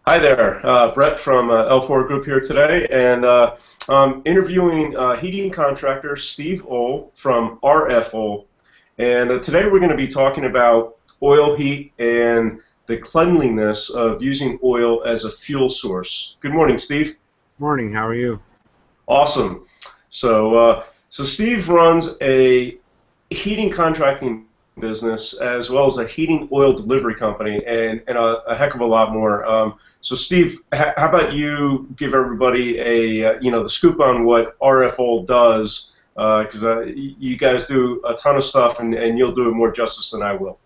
Hi there, Brett from L4 Group here today, and I'm interviewing heating contractor Steve O from RFO. And today we're going to be talking about oil heat and the cleanliness of using oil as a fuel source. Good morning, Steve. Morning, how are you? Awesome. So Steve runs a heating contracting business as well as a heating oil delivery company and a heck of a lot more. So Steve, how about you give everybody the scoop on what RFO does because you guys do a ton of stuff and you'll do it more justice than I will.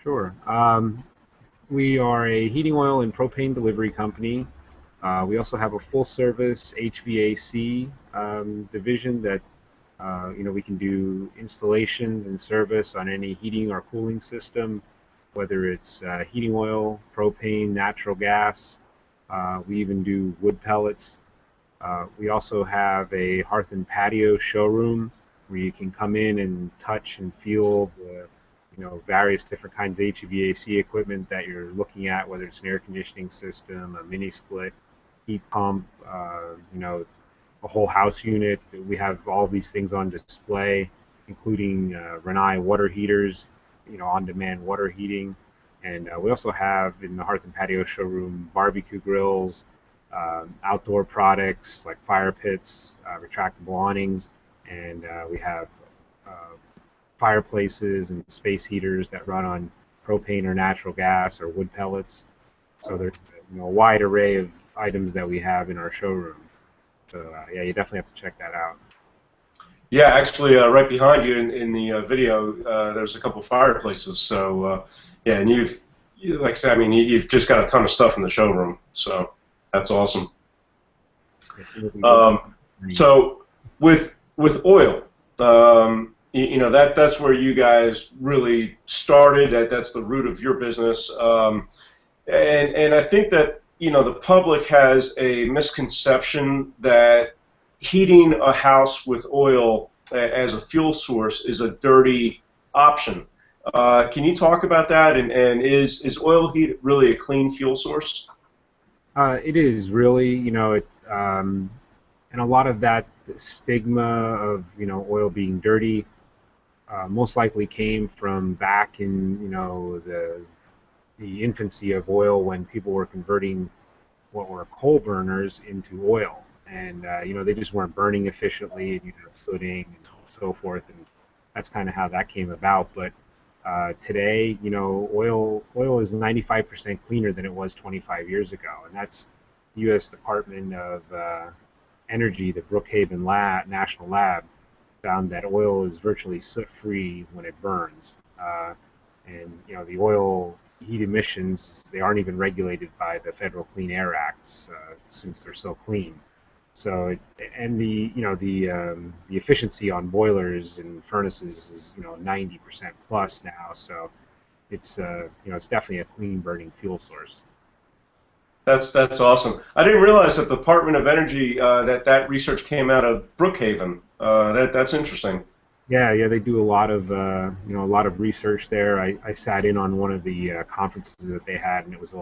Sure. We are a heating oil and propane delivery company. We also have a full service HVAC division that we can do installations and service on any heating or cooling system, whether it's heating oil, propane, natural gas. We even do wood pellets. We also have a hearth and patio showroom where you can come in and touch and feel the various different kinds of HVAC equipment that you're looking at, whether it's an air conditioning system, a mini split, heat pump, a whole house unit. We have all these things on display, including Renai water heaters, on-demand water heating. And we also have in the Hearth and Patio showroom barbecue grills, outdoor products like fire pits, retractable awnings, and we have uh, fireplaces and space heaters that run on propane or natural gas or wood pellets. So there's a wide array of items that we have in our showroom. So yeah, you definitely have to check that out. Yeah, actually, right behind you in the video, there's a couple fireplaces. Yeah, and like I said, I mean, you've just got a ton of stuff in the showroom. So that's awesome. Yes, it'll be really Um, great. so with oil, that's where you guys really started. That's the root of your business. And I think that the public has a misconception that heating a house with oil as a fuel source is a dirty option. Can you talk about that? And is oil heat really a clean fuel source? It is really, and a lot of that stigma of oil being dirty most likely came from back in the infancy of oil when people were converting what were coal burners into oil, and they just weren't burning efficiently, and you have sooting and so forth, and that's kind of how that came about. But today, oil is 95% cleaner than it was 25 years ago, and that's the U.S. Department of Energy, the Brookhaven National Lab, found that oil is virtually soot-free when it burns. And the oil heat emissions, they aren't even regulated by the Federal Clean Air Acts since they're so clean. So and the efficiency on boilers and furnaces is 90% plus now. So it's it's definitely a clean burning fuel source. That's awesome. I didn't realize that the Department of Energy that research came out of Brookhaven. That's interesting. Yeah, yeah, they do a lot of a lot of research there. I sat in on one of the conferences that they had, and it was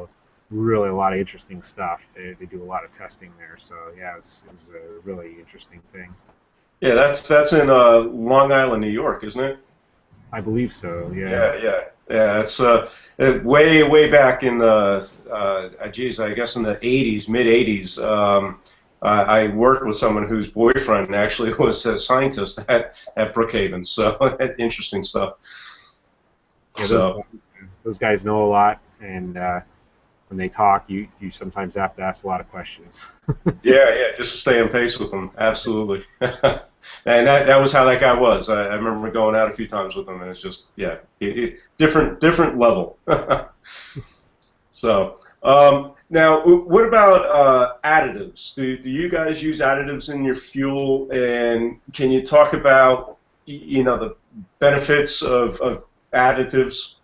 really a lot of interesting stuff. They do a lot of testing there, so yeah, it was a really interesting thing. Yeah, that's in Long Island, New York, isn't it? I believe so. Yeah. Yeah. It's way back in the geez, I guess in the '80s, mid '80s. I worked with someone whose boyfriend actually was a scientist at Brookhaven, so interesting stuff. Yeah, So those guys know a lot, and when they talk, you sometimes have to ask a lot of questions. yeah, just to stay in pace with them, absolutely. And that was how that guy was. I remember going out a few times with him, and it's just yeah, different level. So, now, what about additives? Do you guys use additives in your fuel? And can you talk about the benefits of additives?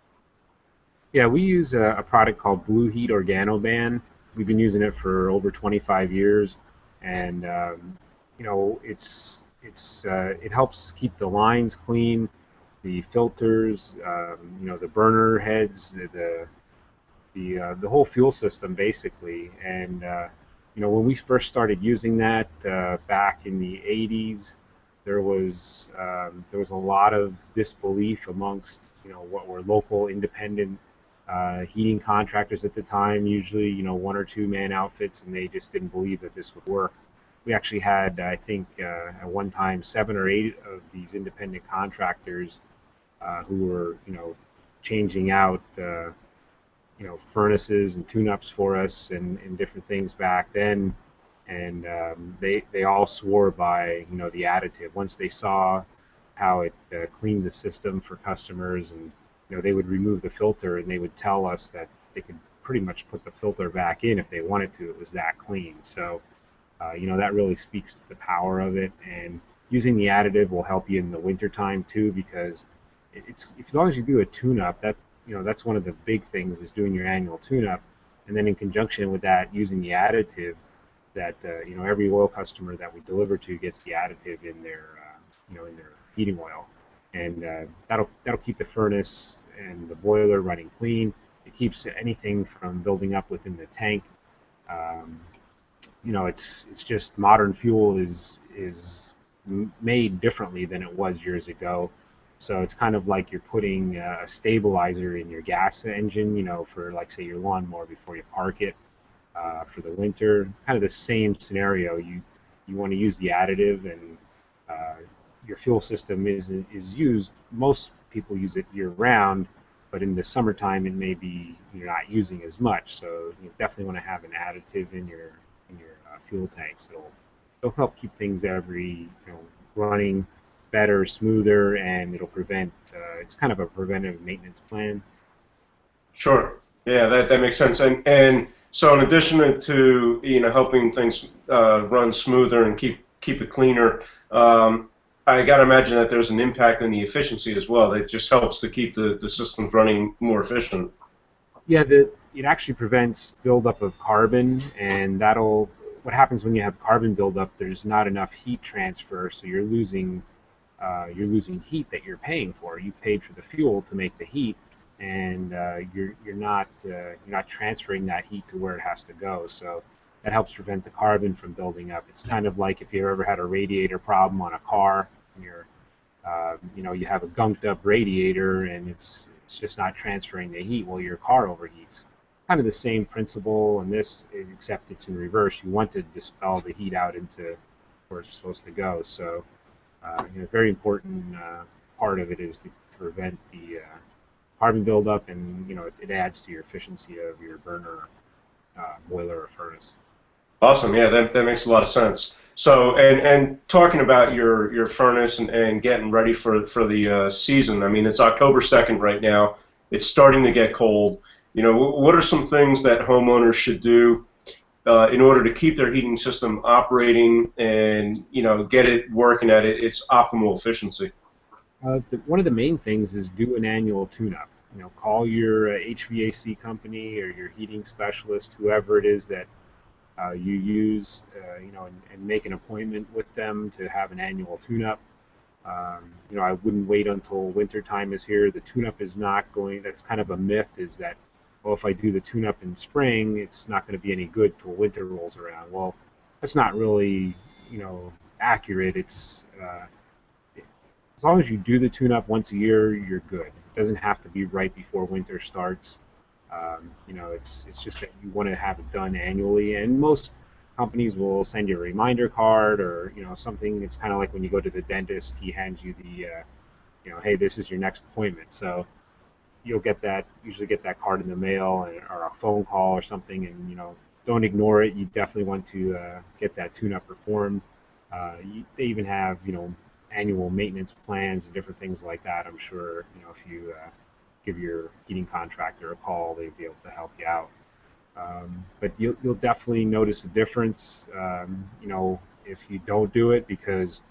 Yeah, we use a product called Blue Heat Organoban. We've been using it for over 25 years, and it helps keep the lines clean, the filters, the burner heads, the whole fuel system basically. And when we first started using that back in the 80s, there was a lot of disbelief amongst what were local independent heating contractors at the time, usually one or two man outfits, and they just didn't believe that this would work. We actually had, I think, at one time, 7 or 8 of these independent contractors who were, changing out, furnaces and tune-ups for us and different things back then. And they all swore by, the additive. Once they saw how it cleaned the system for customers, and they would remove the filter and they would tell us that they could pretty much put the filter back in if they wanted to. It was that clean. So that really speaks to the power of it. And using the additive will help you in the wintertime too, because it's as long as you do a tune-up, that's one of the big things is doing your annual tune-up, and then in conjunction with that, using the additive. That every oil customer that we deliver to gets the additive in their heating oil, and that'll keep the furnace and the boiler running clean. It keeps anything from building up within the tank. Um, it's just modern fuel is made differently than it was years ago. So it's kind of like you're putting a stabilizer in your gas engine, for like say your lawnmower before you park it for the winter. Kind of the same scenario. You want to use the additive, and uh, your fuel system is used. Most people use it year round, but in the summertime it may be you're not using as much. So you definitely want to have an additive in your fuel tanks. It'll help keep things running better, smoother, and it'll prevent. It's kind of a preventive maintenance plan. Sure. Yeah, that makes sense. And so in addition to helping things run smoother and keep it cleaner, I got to imagine that there's an impact on the efficiency as well. That just helps to keep the systems running more efficient. Yeah, it actually prevents buildup of carbon, and that'll. What happens when you have carbon buildup? There's not enough heat transfer, so you're losing heat that you're paying for. You paid for the fuel to make the heat, and you're not transferring that heat to where it has to go. So that helps prevent the carbon from building up. It's kind of like if you ever had a radiator problem on a car, and you have a gunked up radiator, and it's just not transferring the heat. Well, your car overheats. Kind of the same principle in this, except it's in reverse. You want to dispel the heat out into where it's supposed to go. So very important part of it is to prevent the carbon buildup, and it adds to your efficiency of your burner, boiler, or furnace. Awesome. Yeah, that makes a lot of sense. So, and talking about your furnace and getting ready for the season. I mean, it's October 2nd right now. It's starting to get cold. What are some things that homeowners should do in order to keep their heating system operating and get it working at its optimal efficiency? One of the main things is do an annual tune-up. Call your HVAC company or your heating specialist, whoever it is that you use, and make an appointment with them to have an annual tune-up. I wouldn't wait until winter time is here. The tune-up is not going. That's kind of a myth. Is that, well, if I do the tune-up in spring, it's not going to be any good till winter rolls around. Well, that's not really, accurate. It's as long as you do the tune-up once a year, you're good. It doesn't have to be right before winter starts. It's just that you want to have it done annually, and most companies will send you a reminder card or something. It's kind of like when you go to the dentist, he hands you the hey, this is your next appointment. So you'll usually get that card in the mail or a phone call or something, and don't ignore it. You definitely want to get that tune-up performed. They even have annual maintenance plans and different things like that. I'm sure if you give your heating contractor a call, they'd be able to help you out. But you'll definitely notice a difference, if you don't do it, because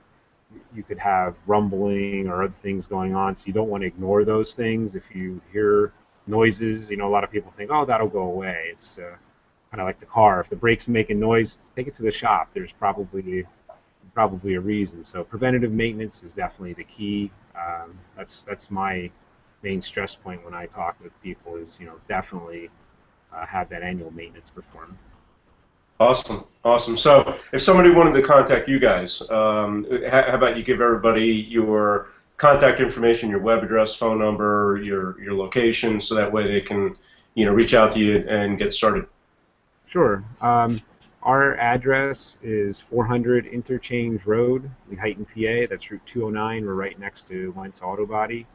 you could have rumbling or other things going on. So you don't want to ignore those things. If you hear noises, a lot of people think, oh, that'll go away. It's kind of like the car. If the brake's making noise, take it to the shop. There's probably a reason. So preventative maintenance is definitely the key. That's my main stress point when I talk with people is definitely have that annual maintenance performed. Awesome, awesome. So, if somebody wanted to contact you guys, how about you give everybody your contact information, your web address, phone number, your location, so that way they can, reach out to you and get started. Sure. Our address is 400 Interchange Road, Lehighton, PA. That's Route 209. We're right next to Wentz Auto Body.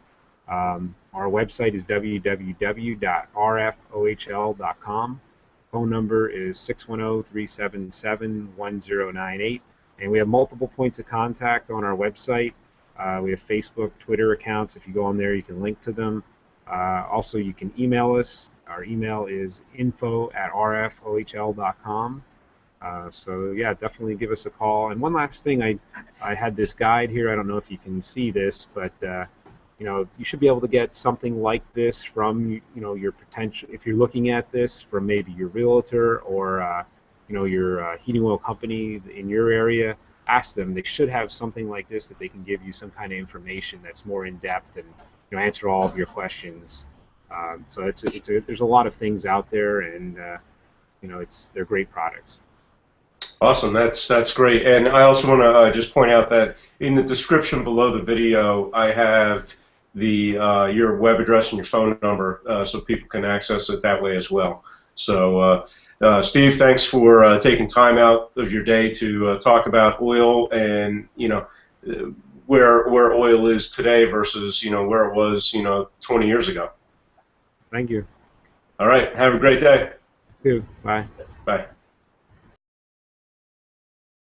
Our website is www.rfohl.com. Phone number is 610-377-1098. And we have multiple points of contact on our website. We have Facebook, Twitter accounts. If you go on there, you can link to them. Also, you can email us. Our email is info@rfohl.com. So yeah, definitely give us a call. And one last thing, I had this guide here. I don't know if you can see this, but you should be able to get something like this from your potential, if you're looking at this from maybe your realtor or your heating oil company in your area. Ask them. They should have something like this that they can give you some kind of information that's more in depth and answer all of your questions. So there's a lot of things out there, and they're great products. Awesome, that's great. And I also want to just point out that in the description below the video, I have your web address and your phone number, so people can access it that way as well. So, Steve, thanks for taking time out of your day to talk about oil and where oil is today versus where it was 20 years ago. Thank you. All right, have a great day. You too. Bye. Bye.